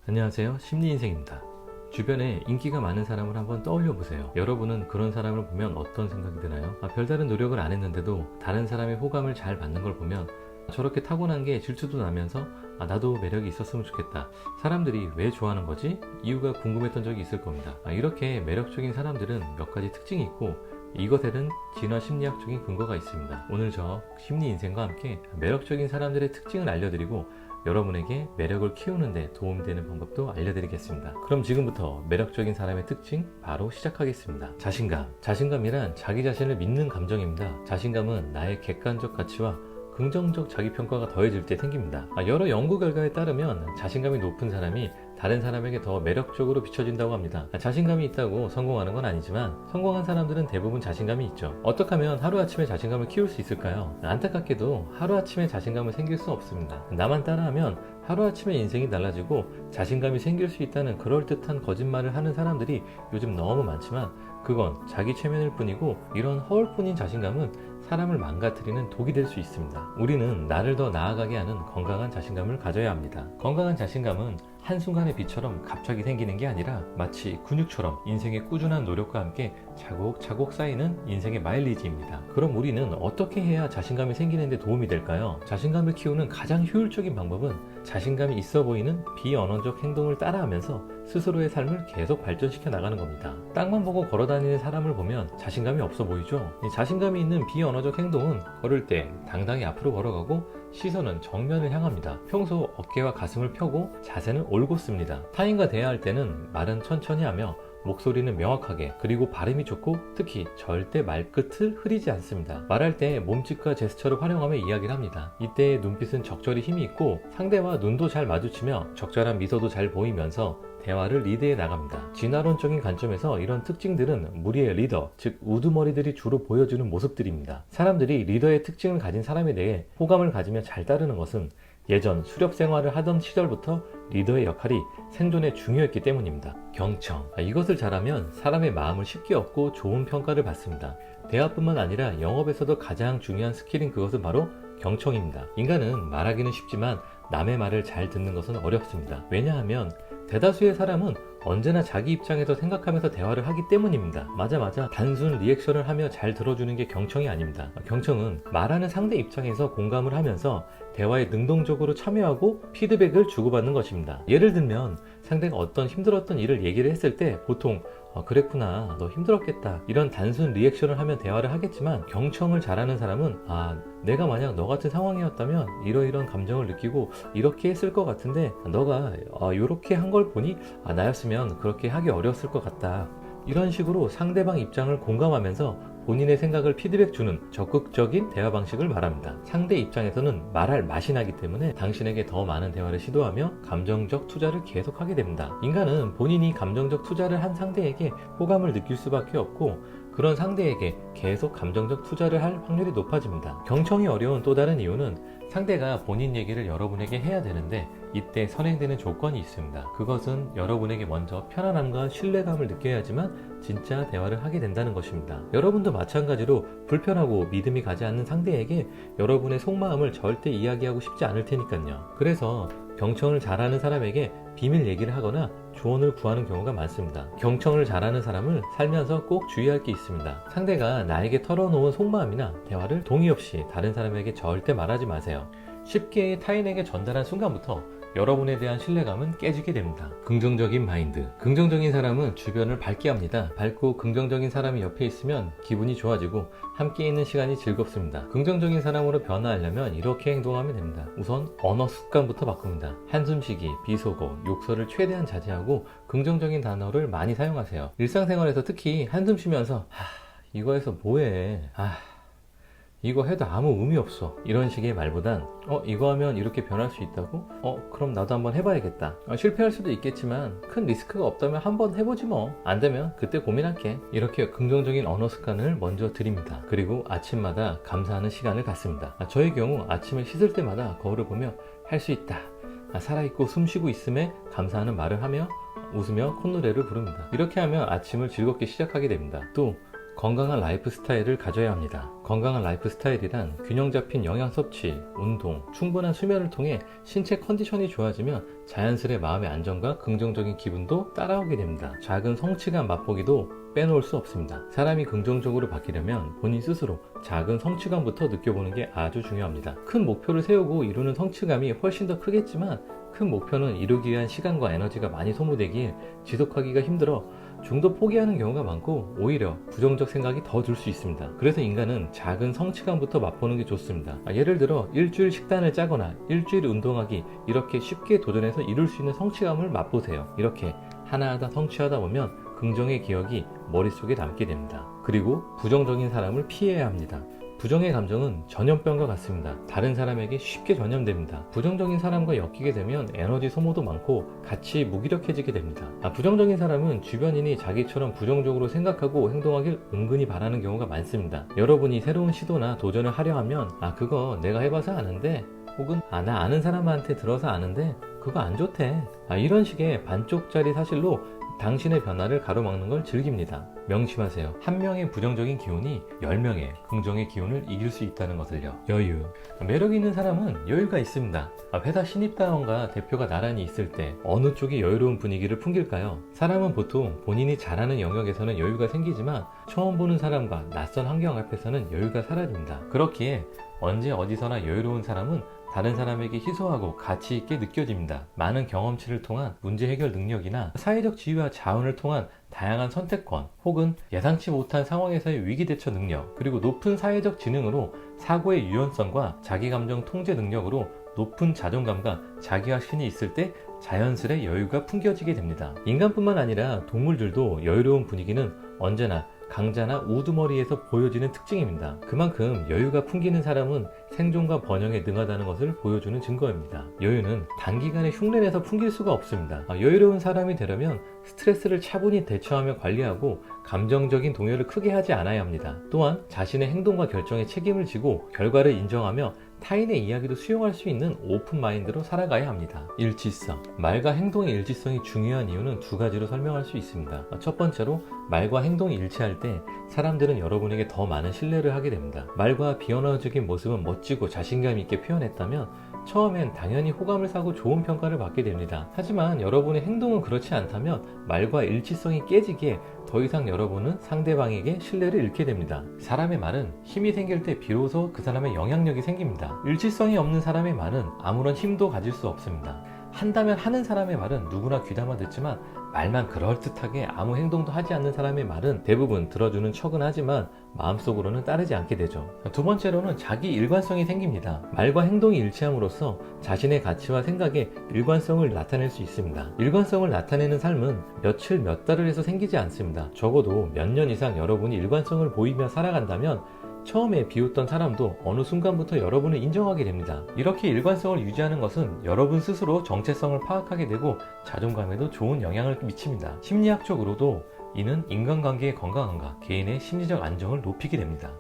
안녕하세요. 심리인생입니다. 주변에 인기가 많은 사람을 한번 떠올려 보세요. 여러분은 그런 사람을 보면 어떤 생각이 드나요? 별다른 노력을 안 했는데도 다른 사람의 호감을 잘 받는 걸 보면 저렇게 타고난 게 질투도 나면서 나도 매력이 있었으면 좋겠다. 사람들이 왜 좋아하는 거지? 이유가 궁금했던 적이 있을 겁니다. 이렇게 매력적인 사람들은 몇 가지 특징이 있고 이것에는 진화 심리학적인 근거가 있습니다. 오늘 저 심리인생과 함께 매력적인 사람들의 특징을 알려드리고 여러분에게 매력을 키우는데 도움되는 방법도 알려드리겠습니다. 그럼 지금부터 매력적인 사람의 특징 바로 시작하겠습니다. 자신감. 자신감이란 자기 자신을 믿는 감정입니다. 자신감은 나의 객관적 가치와 긍정적 자기평가가 더해질 때 생깁니다. 여러 연구 결과에 따르면 자신감이 높은 사람이 다른 사람에게 더 매력적으로 비춰진다고 합니다. 자신감이 있다고 성공하는 건 아니지만 성공한 사람들은 대부분 자신감이 있죠. 어떻게 하면 하루아침에 자신감을 키울 수 있을까요? 안타깝게도 하루아침에 자신감을 생길 수 없습니다. 나만 따라하면 하루아침에 인생이 달라지고 자신감이 생길 수 있다는 그럴듯한 거짓말을 하는 사람들이 요즘 너무 많지만 그건 자기 최면일 뿐이고 이런 허울뿐인 자신감은 사람을 망가뜨리는 독이 될 수 있습니다. 우리는 나를 더 나아가게 하는 건강한 자신감을 가져야 합니다. 건강한 자신감은 한순간의 빛처럼 갑자기 생기는 게 아니라 마치 근육처럼 인생의 꾸준한 노력과 함께 차곡차곡 쌓이는 인생의 마일리지입니다. 그럼 우리는 어떻게 해야 자신감이 생기는 데 도움이 될까요? 자신감을 키우는 가장 효율적인 방법은 자신감이 있어 보이는 비언어적 행동을 따라하면서 스스로의 삶을 계속 발전시켜 나가는 겁니다. 땅만 보고 걸어다니는 사람을 보면 자신감이 없어 보이죠? 자신감이 있는 비언어적 행동은 걸을 때 당당히 앞으로 걸어가고 시선은 정면을 향합니다. 평소 어깨와 가슴을 펴고 자세는 올곧습니다. 타인과 대화할 때는 말은 천천히 하며 목소리는 명확하게 그리고 발음이 좋고 특히 절대 말끝을 흐리지 않습니다. 말할 때 몸짓과 제스처를 활용하며 이야기를 합니다. 이때 눈빛은 적절히 힘이 있고 상대와 눈도 잘 마주치며 적절한 미소도 잘 보이면서 대화를 리드해 나갑니다. 진화론적인 관점에서 이런 특징들은 무리의 리더, 즉 우두머리들이 주로 보여주는 모습들입니다. 사람들이 리더의 특징을 가진 사람에 대해 호감을 가지며 잘 따르는 것은 예전 수렵 생활을 하던 시절부터 리더의 역할이 생존에 중요했기 때문입니다. 경청. 이것을 잘하면 사람의 마음을 쉽게 얻고 좋은 평가를 받습니다. 대화뿐만 아니라 영업에서도 가장 중요한 스킬인 그것은 바로 경청입니다. 인간은 말하기는 쉽지만 남의 말을 잘 듣는 것은 어렵습니다. 왜냐하면 대다수의 사람은 언제나 자기 입장에서 생각하면서 대화를 하기 때문입니다. 맞아. 단순 리액션을 하며 잘 들어주는 게 경청이 아닙니다. 경청은 말하는 상대 입장에서 공감을 하면서 대화에 능동적으로 참여하고 피드백을 주고받는 것입니다. 예를 들면 상대가 어떤 힘들었던 일을 얘기를 했을 때 보통 그랬구나, 너 힘들었겠다, 이런 단순 리액션을 하면 대화를 하겠지만 경청을 잘하는 사람은 내가 만약 너 같은 상황이었다면 이러이러한 감정을 느끼고 이렇게 했을 것 같은데 너가 이렇게 한 걸 보니 나였으면 그렇게 하기 어려웠을 것 같다, 이런 식으로 상대방 입장을 공감하면서 본인의 생각을 피드백 주는 적극적인 대화 방식을 말합니다. 상대 입장에서는 말할 맛이 나기 때문에 당신에게 더 많은 대화를 시도하며 감정적 투자를 계속하게 됩니다. 인간은 본인이 감정적 투자를 한 상대에게 호감을 느낄 수밖에 없고 그런 상대에게 계속 감정적 투자를 할 확률이 높아집니다. 경청이 어려운 또 다른 이유는 상대가 본인 얘기를 여러분에게 해야 되는데 이때 선행되는 조건이 있습니다. 그것은 여러분에게 먼저 편안함과 신뢰감을 느껴야지만 진짜 대화를 하게 된다는 것입니다. 여러분도 마찬가지로 불편하고 믿음이 가지 않는 상대에게 여러분의 속마음을 절대 이야기하고 싶지 않을 테니까요. 그래서 경청을 잘하는 사람에게 비밀 얘기를 하거나 조언을 구하는 경우가 많습니다. 경청을 잘하는 사람을 살면서 꼭 주의할 게 있습니다. 상대가 나에게 털어놓은 속마음이나 대화를 동의 없이 다른 사람에게 절대 말하지 마세요. 쉽게 타인에게 전달한 순간부터 여러분에 대한 신뢰감은 깨지게 됩니다. 긍정적인 마인드. 긍정적인 사람은 주변을 밝게 합니다. 밝고 긍정적인 사람이 옆에 있으면 기분이 좋아지고 함께 있는 시간이 즐겁습니다. 긍정적인 사람으로 변화하려면 이렇게 행동하면 됩니다. 우선 언어 습관부터 바꿉니다. 한숨쉬기, 비속어, 욕설을 최대한 자제하고 긍정적인 단어를 많이 사용하세요. 일상생활에서 특히 한숨 쉬면서 이거 해서 뭐해, 이거 해도 아무 의미 없어, 이런 식의 말보단 이거 하면 이렇게 변할 수 있다고? 그럼 나도 한번 해봐야겠다. 실패할 수도 있겠지만 큰 리스크가 없다면 한번 해보지 뭐. 안 되면 그때 고민할게. 이렇게 긍정적인 언어 습관을 먼저 드립니다. 그리고 아침마다 감사하는 시간을 갖습니다. 저의 경우 아침에 씻을 때마다 거울을 보며 할 수 있다, 살아있고 숨쉬고 있음에 감사하는 말을 하며 웃으며 콧노래를 부릅니다. 이렇게 하면 아침을 즐겁게 시작하게 됩니다. 또 건강한 라이프 스타일을 가져야 합니다. 건강한 라이프 스타일이란 균형 잡힌 영양 섭취, 운동, 충분한 수면을 통해 신체 컨디션이 좋아지면 자연스레 마음의 안정과 긍정적인 기분도 따라오게 됩니다. 작은 성취감 맛보기도 빼놓을 수 없습니다. 사람이 긍정적으로 바뀌려면 본인 스스로 작은 성취감부터 느껴보는 게 아주 중요합니다. 큰 목표를 세우고 이루는 성취감이 훨씬 더 크겠지만 큰 목표는 이루기 위한 시간과 에너지가 많이 소모되기에 지속하기가 힘들어 중도 포기하는 경우가 많고 오히려 부정적 생각이 더 들 수 있습니다. 그래서 인간은 작은 성취감부터 맛보는 게 좋습니다. 예를 들어 일주일 식단을 짜거나 일주일 운동하기, 이렇게 쉽게 도전해서 이룰 수 있는 성취감을 맛보세요. 이렇게 하나하나 성취하다 보면 긍정의 기억이 머릿속에 남게 됩니다. 그리고 부정적인 사람을 피해야 합니다. 부정의 감정은 전염병과 같습니다. 다른 사람에게 쉽게 전염됩니다. 부정적인 사람과 엮이게 되면 에너지 소모도 많고 같이 무기력해지게 됩니다. 부정적인 사람은 주변인이 자기처럼 부정적으로 생각하고 행동하길 은근히 바라는 경우가 많습니다. 여러분이 새로운 시도나 도전을 하려 하면 그거 내가 해봐서 아는데, 혹은 나 아는 사람한테 들어서 아는데 그거 안 좋대, 이런 식의 반쪽짜리 사실로 당신의 변화를 가로막는 걸 즐깁니다. 명심하세요. 한 명의 부정적인 기운이 10명의 긍정의 기운을 이길 수 있다는 것을요. 여유. 매력 있는 사람은 여유가 있습니다. 회사 신입사원과 대표가 나란히 있을 때 어느 쪽이 여유로운 분위기를 풍길까요? 사람은 보통 본인이 잘하는 영역에서는 여유가 생기지만 처음 보는 사람과 낯선 환경 앞에서는 여유가 사라집니다. 그렇기에 언제 어디서나 여유로운 사람은 다른 사람에게 희소하고 가치 있게 느껴집니다. 많은 경험치를 통한 문제 해결 능력이나 사회적 지위와 자원을 통한 다양한 선택권, 혹은 예상치 못한 상황에서의 위기 대처 능력, 그리고 높은 사회적 지능으로 사고의 유연성과 자기감정 통제 능력으로 높은 자존감과 자기확신이 있을 때 자연스레 여유가 풍겨지게 됩니다. 인간뿐만 아니라 동물들도 여유로운 분위기는 언제나 강자나 우두머리에서 보여지는 특징입니다. 그만큼 여유가 풍기는 사람은 생존과 번영에 능하다는 것을 보여주는 증거입니다. 여유는 단기간에 흉내내서 풍길 수가 없습니다. 여유로운 사람이 되려면 스트레스를 차분히 대처하며 관리하고 감정적인 동요를 크게 하지 않아야 합니다. 또한 자신의 행동과 결정에 책임을 지고 결과를 인정하며 타인의 이야기도 수용할 수 있는 오픈 마인드로 살아가야 합니다. 일치성. 말과 행동의 일치성이 중요한 이유는 두 가지로 설명할 수 있습니다. 첫 번째로, 말과 행동이 일치할 때 사람들은 여러분에게 더 많은 신뢰를 하게 됩니다. 말과 비언어적인 모습은 멋지고 자신감 있게 표현했다면 처음엔 당연히 호감을 사고 좋은 평가를 받게 됩니다. 하지만 여러분의 행동은 그렇지 않다면 말과 일치성이 깨지기에 더 이상 여러분은 상대방에게 신뢰를 잃게 됩니다. 사람의 말은 힘이 생길 때 비로소 그 사람의 영향력이 생깁니다. 일치성이 없는 사람의 말은 아무런 힘도 가질 수 없습니다. 한다면 하는 사람의 말은 누구나 귀담아 듣지만 말만 그럴듯하게 아무 행동도 하지 않는 사람의 말은 대부분 들어주는 척은 하지만 마음속으로는 따르지 않게 되죠. 두 번째로는 자기 일관성이 생깁니다. 말과 행동이 일치함으로써 자신의 가치와 생각에 일관성을 나타낼 수 있습니다. 일관성을 나타내는 삶은 며칠 몇 달을 해서 생기지 않습니다. 적어도 몇 년 이상 여러분이 일관성을 보이며 살아간다면 처음에 비웃던 사람도 어느 순간부터 여러분을 인정하게 됩니다. 이렇게 일관성을 유지하는 것은 여러분 스스로 정체성을 파악하게 되고 자존감에도 좋은 영향을 미칩니다. 심리학적으로도 이는 인간관계의 건강함과 개인의 심리적 안정을 높이게 됩니다.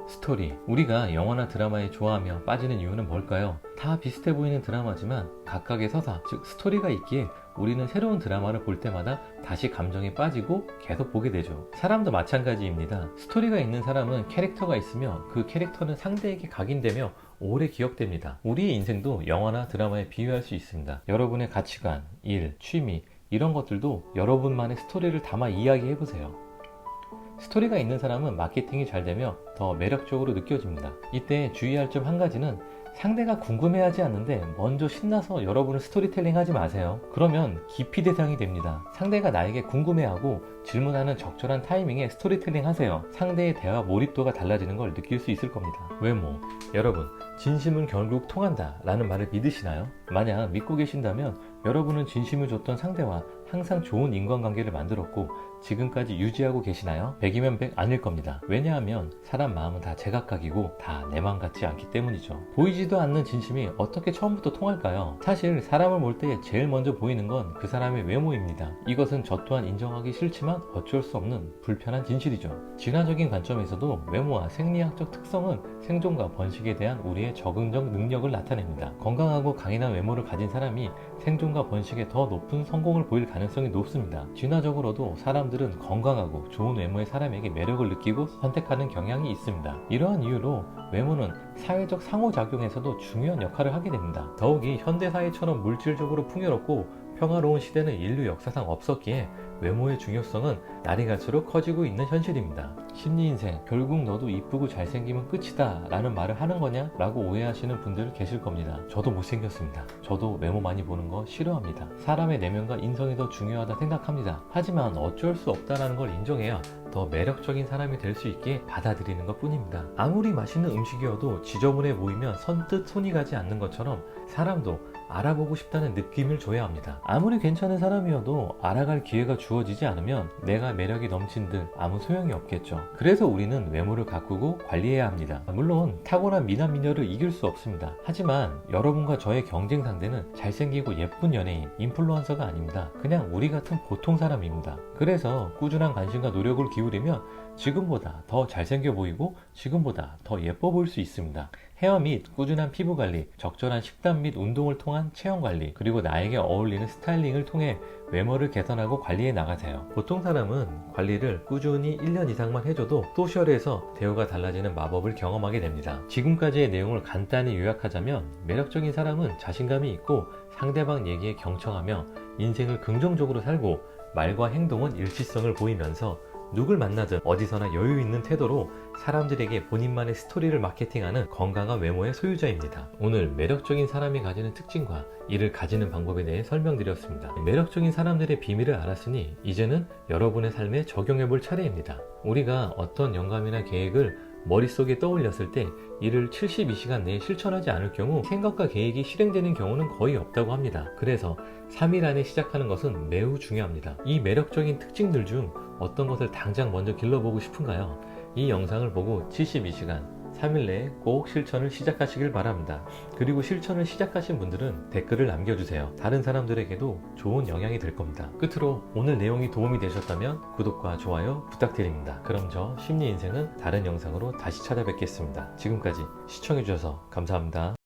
스토리. 우리가 영화나 드라마에 좋아하며 빠지는 이유는 뭘까요? 다 비슷해 보이는 드라마지만 각각의 서사, 즉 스토리가 있기에 우리는 새로운 드라마를 볼 때마다 다시 감정에 빠지고 계속 보게 되죠. 사람도 마찬가지입니다. 스토리가 있는 사람은 캐릭터가 있으며 그 캐릭터는 상대에게 각인되며 오래 기억됩니다. 우리의 인생도 영화나 드라마에 비유할 수 있습니다. 여러분의 가치관, 일, 취미 이런 것들도 여러분만의 스토리를 담아 이야기해보세요. 스토리가 있는 사람은 마케팅이 잘 되며 더 매력적으로 느껴집니다. 이때 주의할 점 한 가지는 상대가 궁금해하지 않는데 먼저 신나서 여러분을 스토리텔링 하지 마세요. 그러면 기피 대상이 됩니다. 상대가 나에게 궁금해하고 질문하는 적절한 타이밍에 스토리텔링 하세요. 상대의 대화 몰입도가 달라지는 걸 느낄 수 있을 겁니다. 외모. 여러분, 진심은 결국 통한다 라는 말을 믿으시나요? 만약 믿고 계신다면 여러분은 진심을 줬던 상대와 항상 좋은 인간관계를 만들었고 지금까지 유지하고 계시나요? 100이면 100 아닐 겁니다. 왜냐하면 사람 마음은 다 제각각이고 다 내 맘 같지 않기 때문이죠. 보이지도 않는 진심이 어떻게 처음부터 통할까요? 사실 사람을 볼 때 제일 먼저 보이는 건 그 사람의 외모입니다. 이것은 저 또한 인정하기 싫지만 어쩔 수 없는 불편한 진실이죠. 진화적인 관점에서도 외모와 생리학적 특성은 생존과 번식에 대한 우리의 우리의 적응적 능력을 나타냅니다. 건강하고 강인한 외모를 가진 사람이 생존과 번식에 더 높은 성공을 보일 가능성이 높습니다. 진화적으로도 사람들은 건강하고 좋은 외모의 사람에게 매력을 느끼고 선택하는 경향이 있습니다. 이러한 이유로 외모는 사회적 상호작용에서도 중요한 역할을 하게 됩니다. 더욱이 현대사회처럼 물질적으로 풍요롭고 평화로운 시대는 인류 역사상 없었기에 외모의 중요성은 날이 갈수록 커지고 있는 현실입니다. 심리인생, 결국 너도 이쁘고 잘생기면 끝이다 라는 말을 하는 거냐? 라고 오해하시는 분들 계실 겁니다. 저도 못생겼습니다. 저도 외모 많이 보는 거 싫어합니다. 사람의 내면과 인성이 더 중요하다 생각합니다. 하지만 어쩔 수 없다라는 걸 인정해야 더 매력적인 사람이 될 수 있게 받아들이는 것 뿐입니다. 아무리 맛있는 음식이어도 지저분해 보이면 선뜻 손이 가지 않는 것처럼 사람도 알아보고 싶다는 느낌을 줘야 합니다. 아무리 괜찮은 사람이어도 알아갈 기회가 주어지지 않으면 내가 매력이 넘친들 아무 소용이 없겠죠. 그래서 우리는 외모를 가꾸고 관리해야 합니다. 물론 타고난 미남 미녀를 이길 수 없습니다. 하지만 여러분과 저의 경쟁 상대는 잘생기고 예쁜 연예인, 인플루언서가 아닙니다. 그냥 우리 같은 보통 사람입니다. 그래서 꾸준한 관심과 노력을 기울이면 지금보다 더 잘생겨 보이고 지금보다 더 예뻐 보일 수 있습니다. 헤어 및 꾸준한 피부 관리, 적절한 식단 및 운동을 통한 체형 관리, 그리고 나에게 어울리는 스타일링을 통해 외모를 개선하고 관리해 나가세요. 보통 사람은 관리를 꾸준히 1년 이상만 해줘도 소셜에서 대우가 달라지는 마법을 경험하게 됩니다. 지금까지의 내용을 간단히 요약하자면 매력적인 사람은 자신감이 있고 상대방 얘기에 경청하며 인생을 긍정적으로 살고 말과 행동은 일치성을 보이면서 누굴 만나든 어디서나 여유 있는 태도로 사람들에게 본인만의 스토리를 마케팅하는 건강한 외모의 소유자입니다. 오늘 매력적인 사람이 가지는 특징과 이를 가지는 방법에 대해 설명드렸습니다. 매력적인 사람들의 비밀을 알았으니 이제는 여러분의 삶에 적용해 볼 차례입니다. 우리가 어떤 영감이나 계획을 머릿속에 떠올렸을 때 이를 72시간 내에 실천하지 않을 경우 생각과 계획이 실행되는 경우는 거의 없다고 합니다. 그래서 3일 안에 시작하는 것은 매우 중요합니다. 이 매력적인 특징들 중 어떤 것을 당장 먼저 길러보고 싶은가요? 이 영상을 보고 72시간 3일 내에 꼭 실천을 시작하시길 바랍니다. 그리고 실천을 시작하신 분들은 댓글을 남겨주세요. 다른 사람들에게도 좋은 영향이 될 겁니다. 끝으로 오늘 내용이 도움이 되셨다면 구독과 좋아요 부탁드립니다. 그럼 저 심리인생은 다른 영상으로 다시 찾아뵙겠습니다. 지금까지 시청해주셔서 감사합니다.